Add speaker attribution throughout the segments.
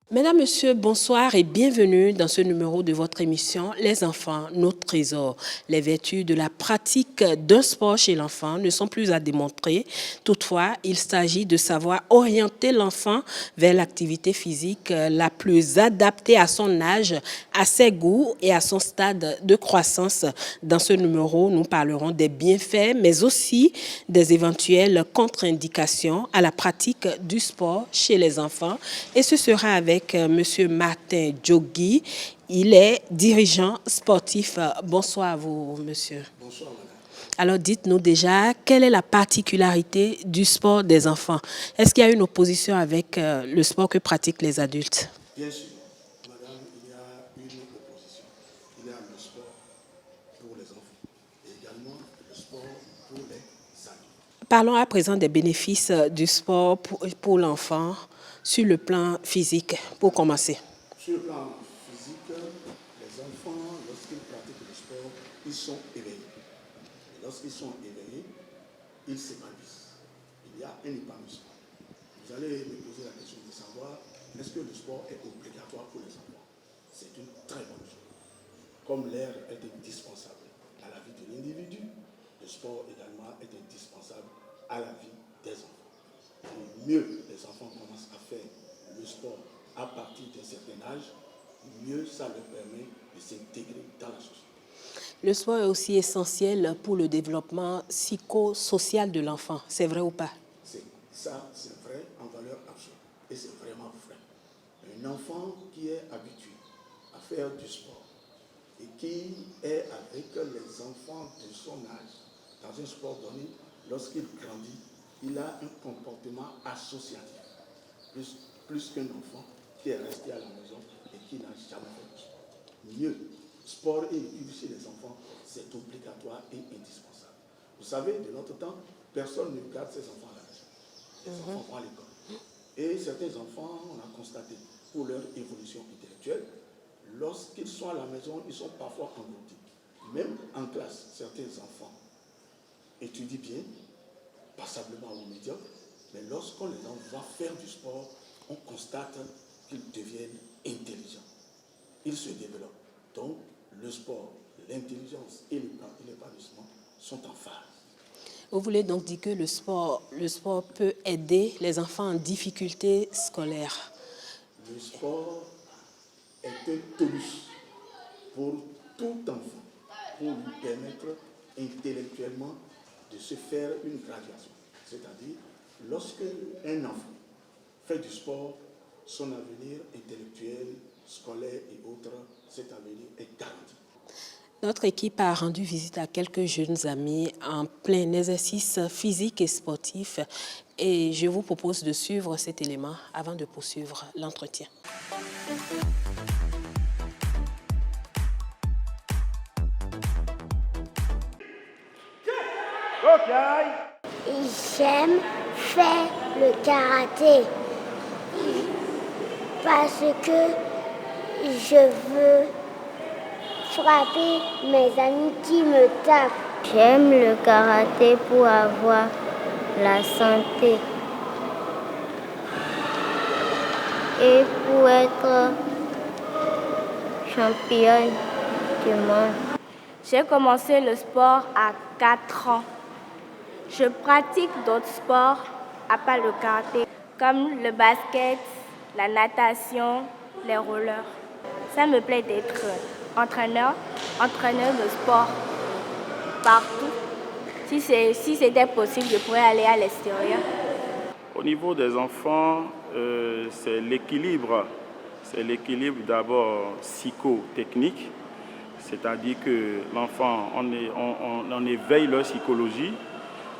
Speaker 1: Mesdames, Messieurs, bonsoir et bienvenue dans ce numéro de votre émission « Les enfants, notre trésor ». Les vertus de la pratique d'un sport chez l'enfant ne sont plus à démontrer. Toutefois, il s'agit de savoir orienter l'enfant vers l'activité physique la plus adaptée à son âge, à ses goûts et à son stade de croissance. Dans ce numéro, nous parlerons des bienfaits, mais aussi des éventuelles contre-indications à la pratique du sport chez les enfants. Et ce sera avec Monsieur Martin Djogui. Il est dirigeant sportif. Bonsoir à vous, monsieur.
Speaker 2: Bonsoir, madame.
Speaker 1: Alors, dites-nous déjà, quelle est la particularité du sport des enfants? Est-ce qu'il y a une opposition avec le sport que pratiquent les adultes?
Speaker 2: Bien sûr, madame, il y a une opposition. Il y a le sport pour les enfants et également le sport pour les adultes.
Speaker 1: Parlons à présent des bénéfices du sport pour l'enfant sur le plan physique, pour commencer.
Speaker 2: Sur le plan physique, les enfants, lorsqu'ils pratiquent le sport, ils sont éveillés. Et lorsqu'ils sont éveillés, ils s'épanouissent. Il y a un épanouissement. Vous allez me poser la question de savoir, est-ce que le sport est obligatoire pour les enfants? C'est une très bonne chose. Comme l'air est indispensable à la vie de l'individu, le sport également est indispensable à la vie des enfants. Et mieux les enfants commencent à faire le sport à partir d'un certain âge, mieux ça leur permet de s'intégrer dans la société.
Speaker 1: Le sport est aussi essentiel pour le développement psychosocial de l'enfant. C'est vrai ou pas?
Speaker 2: Ça, c'est vrai en valeur absolue. Et c'est vraiment vrai. Un enfant qui est habitué à faire du sport et qui est avec les enfants de son âge dans un sport donné, lorsqu'il grandit, il a un comportement associatif, plus qu'un enfant qui est resté à la maison et qui n'a jamais fait de sport. Mieux, sport et études chez les enfants, c'est obligatoire et indispensable. Vous savez, de notre temps, personne ne garde ses enfants à la maison. Les enfants vont à l'école. Et certains enfants, on a constaté, pour leur évolution intellectuelle, lorsqu'ils sont à la maison, ils sont parfois engloutis. Même en classe, certains enfants étudient bien, passablement ou médiocre, mais lorsqu'on les envoie faire du sport, on constate qu'ils deviennent intelligents. Ils se développent. Donc, le sport, l'intelligence et l'épanouissement sont en phase.
Speaker 1: Vous voulez donc dire que le sport peut aider les enfants en difficulté scolaire?
Speaker 2: Le sport est un tonus pour tout enfant, pour lui permettre intellectuellement de se faire une graduation. C'est-à-dire, lorsque un enfant fait du sport, son avenir intellectuel, scolaire et autres, cet avenir est garanti.
Speaker 1: Notre équipe a rendu visite à quelques jeunes amis en plein exercice physique et sportif et je vous propose de suivre cet élément avant de poursuivre l'entretien.
Speaker 3: J'aime faire le karaté parce que je veux frapper mes amis qui me tapent.
Speaker 4: J'aime le karaté pour avoir la santé et pour être championne du monde.
Speaker 5: J'ai commencé le sport à 4 ans. Je pratique d'autres sports à part le karaté, comme le basket, la natation, les rollers. Ça me plaît d'être entraîneur de sport partout. Si c'était possible, je pourrais aller à l'extérieur.
Speaker 6: Au niveau des enfants, c'est l'équilibre. C'est l'équilibre d'abord psychotechnique, c'est-à-dire que l'enfant, on éveille leur psychologie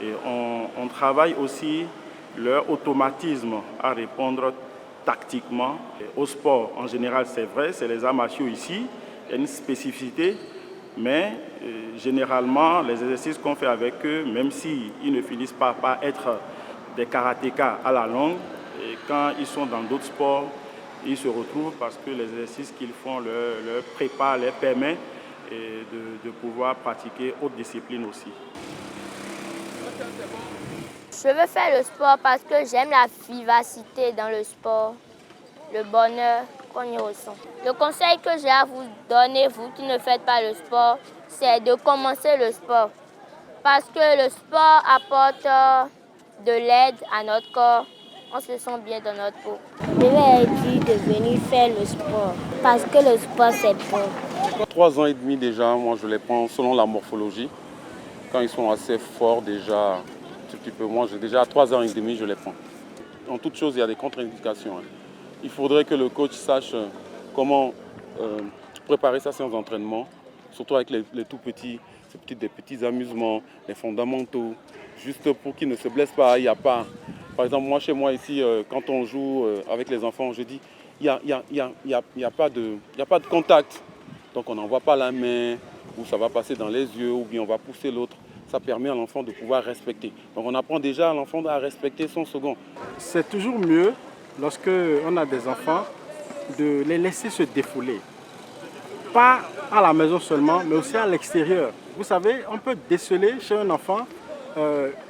Speaker 6: et on travaille aussi leur automatisme à répondre tactiquement. Au sport, en général, c'est vrai, c'est les arts martiaux ici. Il y a une spécificité Mais généralement, les exercices qu'on fait avec eux, même s'ils ne finissent pas par être des karatékas à la longue, et quand ils sont dans d'autres sports, ils se retrouvent parce que les exercices qu'ils font leur préparent, leur permet de pouvoir pratiquer autres disciplines aussi.
Speaker 4: Je veux faire le sport parce que j'aime la vivacité dans le sport, le bonheur qu'on y ressent. Le conseil que j'ai à vous donner, vous qui ne faites pas le sport, c'est de commencer le sport. Parce que le sport apporte de l'aide à notre corps. On se sent bien dans notre peau.
Speaker 3: Je vais dire de venir faire le sport parce que le sport c'est bon.
Speaker 7: 3 ans et demi déjà, moi je les prends selon la morphologie. Quand ils sont assez forts déjà, un petit peu, moi j'ai déjà à 3 ans et demi je les prends. En toute chose, il y a des contre-indications. Il faudrait que le coach sache comment préparer sa séance d'entraînement, surtout avec les tout petits, des petits amusements, les fondamentaux, juste pour qu'ils ne se blessent pas. Il y a pas. Par exemple, moi chez moi ici, quand on joue avec les enfants, je dis il n'y a pas de contact. Donc on n'envoie pas la main, ou ça va passer dans les yeux, ou bien on va pousser l'autre. Ça permet à l'enfant de pouvoir respecter. Donc on apprend déjà à l'enfant à respecter son second.
Speaker 8: C'est toujours mieux, lorsque on a des enfants, de les laisser se défouler. Pas à la maison seulement, mais aussi à l'extérieur. Vous savez, on peut déceler chez un enfant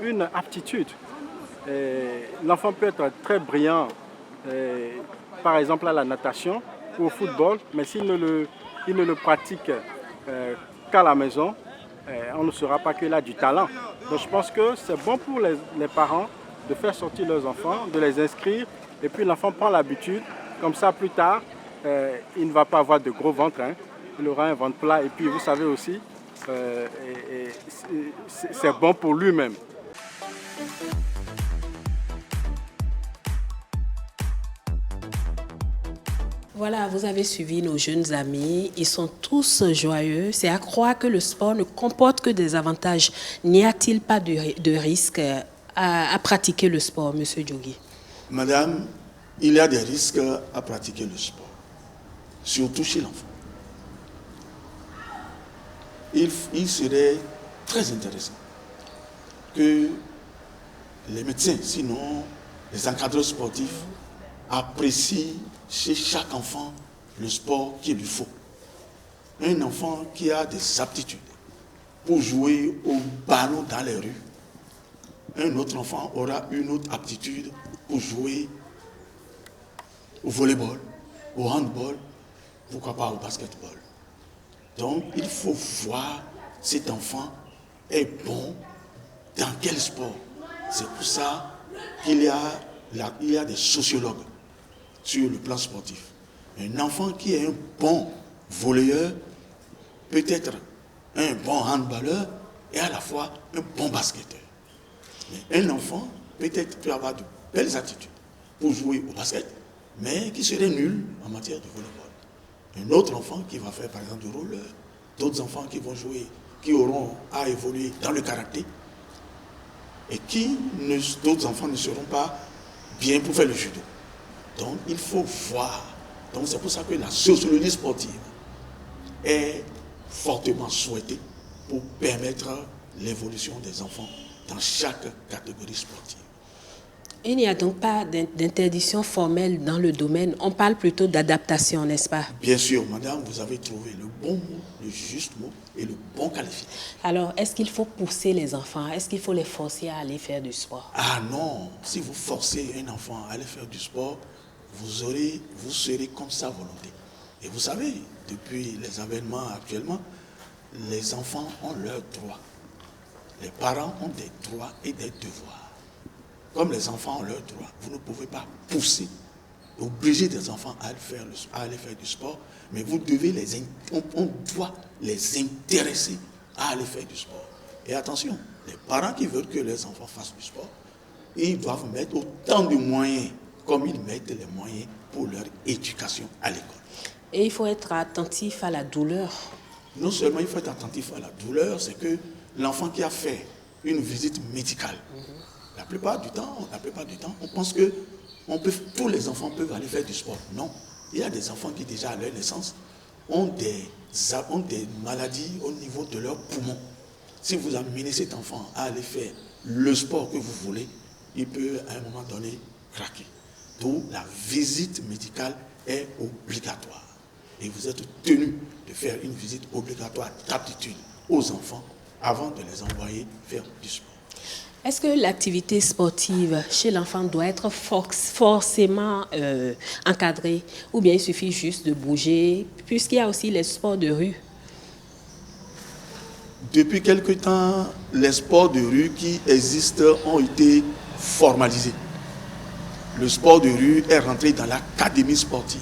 Speaker 8: une aptitude. L'enfant peut être très brillant, par exemple à la natation ou au football, mais s'il ne le pratique qu'à la maison, on ne saura pas qu'il a du talent. Donc je pense que c'est bon pour les parents de faire sortir leurs enfants, de les inscrire, et puis l'enfant prend l'habitude, comme ça plus tard, il ne va pas avoir de gros ventre, il aura un ventre plat, et puis vous savez aussi, c'est bon pour lui-même.
Speaker 1: Voilà, vous avez suivi nos jeunes amis. Ils sont tous joyeux. C'est à croire que le sport ne comporte que des avantages. N'y a-t-il pas de risque à pratiquer le sport, Monsieur Djogui?
Speaker 2: Madame, il y a des risques à pratiquer le sport, surtout chez l'enfant. Il serait très intéressant que les médecins, sinon les encadreurs sportifs, apprécient chez chaque enfant le sport qu'il lui faut. Un enfant qui a des aptitudes pour jouer au ballon dans les rues, un autre enfant aura une autre aptitude pour jouer au volleyball, au handball, pourquoi pas au basketball. Donc il faut voir cet enfant est bon dans quel sport. C'est pour ça qu'il y a des sociologues sur le plan sportif. Un enfant qui est un bon volleyeur peut être un bon handballeur et à la fois un bon basketteur. Mais un enfant peut avoir de belles attitudes pour jouer au basket, mais qui serait nul en matière de volleyball. Un autre enfant qui va faire par exemple du roller, d'autres enfants qui vont jouer, qui auront à évoluer dans le karaté, et d'autres enfants ne seront pas bien pour faire le judo. Donc il faut voir. Donc c'est pour ça que la sociologie sportive est fortement souhaitée pour permettre l'évolution des enfants dans chaque catégorie sportive.
Speaker 1: Il n'y a donc pas d'interdiction formelle dans le domaine. On parle plutôt d'adaptation, n'est-ce pas?
Speaker 2: Bien sûr, madame, vous avez trouvé le bon mot, le juste mot et le bon qualifié.
Speaker 1: Alors, est-ce qu'il faut pousser les enfants? Est-ce qu'il faut les forcer à aller faire du sport?
Speaker 2: Ah non, si vous forcez un enfant à aller faire du sport, vous serez contre sa volonté. Et vous savez, depuis les avènements actuellement, les enfants ont leurs droits. Les parents ont des droits et des devoirs. Comme les enfants ont leurs droits, vous ne pouvez pas pousser, obliger des enfants à aller faire du sport, mais on doit les intéresser à aller faire du sport. Et attention, les parents qui veulent que les enfants fassent du sport, ils doivent mettre autant de moyens comme ils mettent les moyens pour leur éducation à l'école.
Speaker 1: Et il faut être attentif à la douleur.
Speaker 2: Non seulement il faut être attentif à la douleur, c'est que l'enfant qui a fait une visite médicale, la plupart du temps, on pense que tous les enfants peuvent aller faire du sport. Non, il y a des enfants qui déjà à leur naissance ont des ont des maladies au niveau de leurs poumons. Si vous amenez cet enfant à aller faire le sport que vous voulez, il peut à un moment donné craquer. Donc la visite médicale est obligatoire. Et vous êtes tenu de faire une visite obligatoire d'aptitude aux enfants avant de les envoyer faire du sport.
Speaker 1: Est-ce que l'activité sportive chez l'enfant doit être forcément encadrée ou bien il suffit juste de bouger, puisqu'il y a aussi les sports de rue?
Speaker 2: Depuis quelque temps, les sports de rue qui existent ont été formalisés. Le sport de rue est rentré dans l'académie sportive.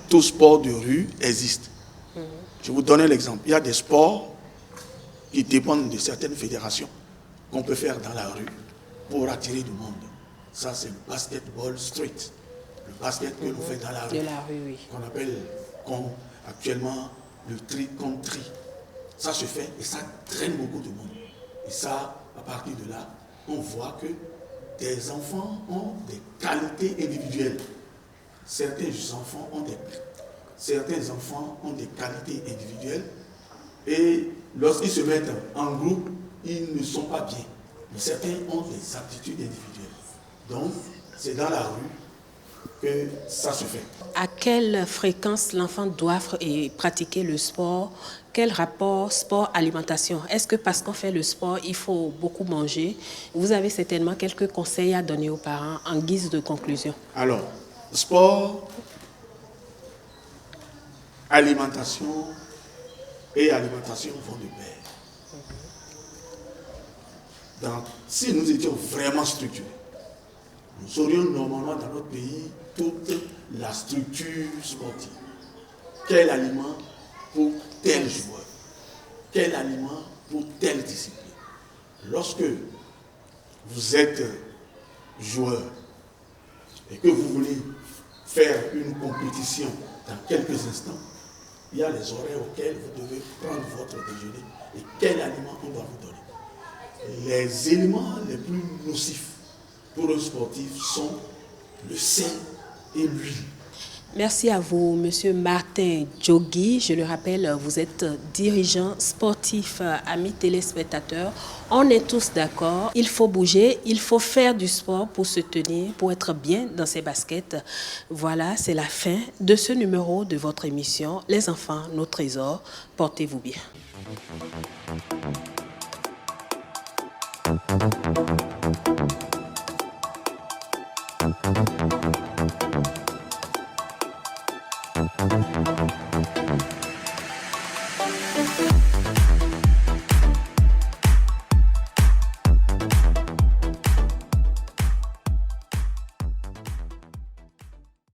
Speaker 2: Tout sport de rue existe. Je vous donne l'exemple. Il y a des sports qui dépendent de certaines fédérations qu'on peut faire dans la rue pour attirer du monde. Ça, c'est le basketball street. Le basket que l'on fait dans la rue.
Speaker 1: De la rue, oui.
Speaker 2: Qu'on appelle actuellement le tri-contre-tri. Ça se fait et ça traîne beaucoup de monde. Et ça, à partir de là, on voit que des enfants ont des qualités individuelles. Certains enfants ont des qualités individuelles et lorsqu'ils se mettent en groupe, ils ne sont pas bien. Mais certains ont des aptitudes individuelles. Donc, c'est dans la rue que ça se fait.
Speaker 1: À quelle fréquence l'enfant doit pratiquer le sport? Quel rapport sport-alimentation? Est-ce que parce qu'on fait le sport, il faut beaucoup manger? Vous avez certainement quelques conseils à donner aux parents en guise de conclusion.
Speaker 2: Alors, sport, alimentation et alimentation vont de pair. Si nous étions vraiment structurés, nous aurions normalement dans notre pays toute la structure sportive. Quel aliment pour tel joueur? Quel aliment pour telle discipline? Lorsque vous êtes joueur et que vous voulez faire une compétition dans quelques instants, il y a les horaires auxquels vous devez prendre votre déjeuner et quel aliment on doit vous donner. Les éléments les plus nocifs pour un sportif sont le sel et l'huile.
Speaker 1: Merci à vous, Monsieur Martin Djogui. Je le rappelle, vous êtes dirigeant sportif, amis téléspectateurs. On est tous d'accord, il faut bouger, il faut faire du sport pour se tenir, pour être bien dans ses baskets. Voilà, c'est la fin de ce numéro de votre émission Les enfants, nos trésors. Portez-vous bien.